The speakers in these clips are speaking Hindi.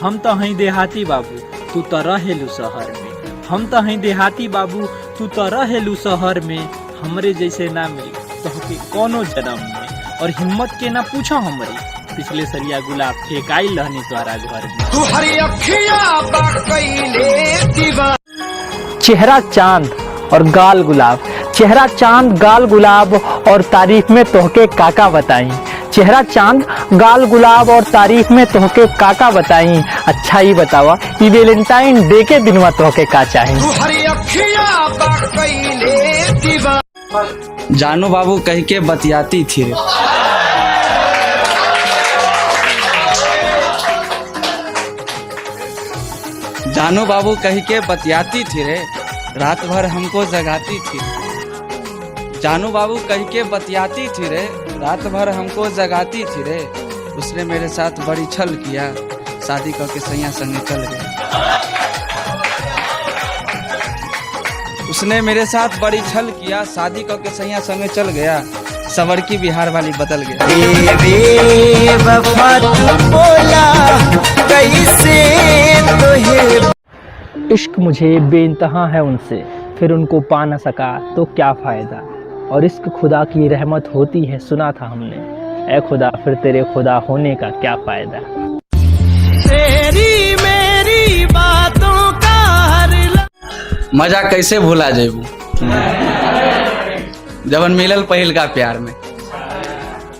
हम तो हई देहाती बाबू तू तो रहेलू शहर में। हम तो हई देहाती बाबू तू तो रहेलू शहर में। हमरे जैसे ना मिली तोहके कोनो जन्म में। और हिम्मत के ना पूछो हमरी, पिछले सलिया गुलाब फेंकाई रहनी तोहरा घर में। तू हरी अखियां बकैले चेहरा चांद और गाल गुलाब, चेहरा चांद गाल गुलाब और तारीफ में तोहके काका बताई। चेहरा चांद गाल गुलाब और तारीफ में तोहके काका बताई। अच्छा ही बतावा ये वैलेंटाइन डे के दिनवा तोहके का चाही। तू हरी अखियां बकैले जानू बाबू कह के बतियाती थी रे। जानू बाबू कह के बतियाती थी रे, रात भर हमको जगाती थी। जानू बाबू कह के बतियाती थी रे, रात भर हमको जगाती थी रे। उसने मेरे साथ बड़ी छल किया, शादी करके सैया संगे चल गया। उसने मेरे साथ बड़ी छल किया, शादी करके सैया संगे चल गया। सवर की बिहार वाली बदल गया। इश्क मुझे बेइंतहा है उनसे, फिर उनको पा न सका तो क्या फ़ायदा। और इश्क खुदा की रहमत होती है, सुना था हमने। ऐ खुदा फिर तेरे खुदा होने का क्या फ़ायदा। तेरी मेरी बातों का मजा कैसे भूला जेबू जबन मिलल पहिल का प्यार में।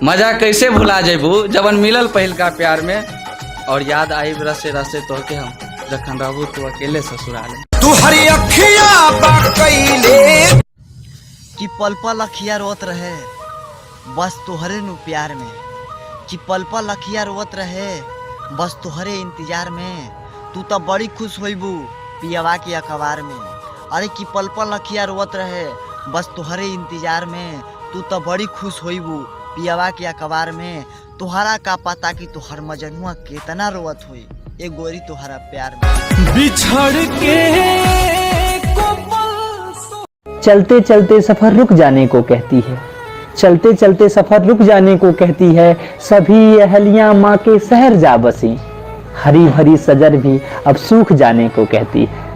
मजा कैसे भुला जेबू जबन मिलल पहिल का प्यार में। और याद आई रसे रसे तो के हम जखन रहबू तो अकेले ससुराल में। तू हरी अखियां बकैले कि पल पल अखिया रोत रहे बस तोहरे नु प्यार में। कि पल पल अखिया रोत रहे बस तोहरे इंतजार में। तू तो बड़ी खुश होइबू पियवा के अखबार में। अरे कि पल पल अखिया रोत रहे बस तोहरे इंतजार में। तू तो बड़ी खुश होइबू पियवा के अखबार में। तोहरा का पता कि तोहर मजनुआ कितना रोवत हुई ए गोरी तोहरा प्यार में। बिछड़ के चलते चलते सफर रुक जाने को कहती है, चलते चलते सफर रुक जाने को कहती है। सभी अहलियां माँ के शहर जा बसी, हरी भरी सजर भी अब सूख जाने को कहती है।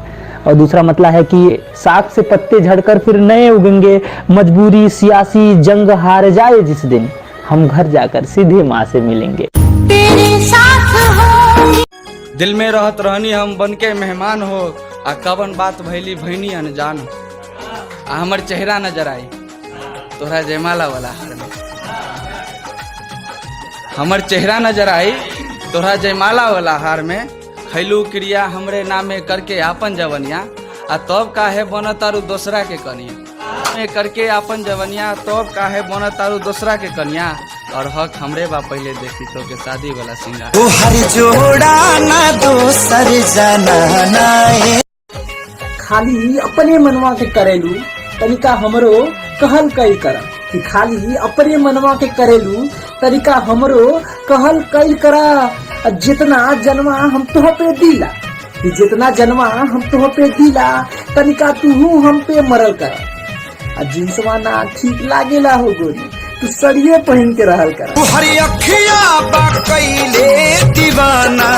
और दूसरा मतलब है कि साग से पत्ते झड़कर फिर नए उगेंगे। मजबूरी सियासी जंग हार जाए जिस दिन, हम घर जाकर सीधे माँ से मिलेंगे। तेरे साथ हो दिल में रहत रहनी हम बन के मेहमान हो। आ कवन बात भैली भैनी अनजान हो। आ हमर चेहरा नजर आई तोहरा जयमाला वाला हार में। हमर चेहरा नजर आई तोहरा जयमाला वाला हार में। खैलू क्रिया हमरे नामे करके आपन जवनिया। आ तब काहे बन तारू दोसरा के कनिया। में करके आपन जवनिया तब काहे बन तारू दोसरा के कनिया। और हक हमरे बा पहले देखी तो के शादी वाला सिंगार। तू हरी जोड़ा ना दोसर जाना नाए। खाली अपने मनवा के करेलू तरीका हमरो कहल कई करा। कि खाली अपने मनवा के करेलू तरीका हमरो कहल कई करा। जितना जन्मा हम तुह पे दिला, कि जितना जन्मा हम तुह पे दिला तनिका तू हम पे मरल करा। जिनसवा ना ठीक लागेला हो गोरी तू सड़िए पहन के रहल करा। तू हरी अखियां बकैले दीवाना।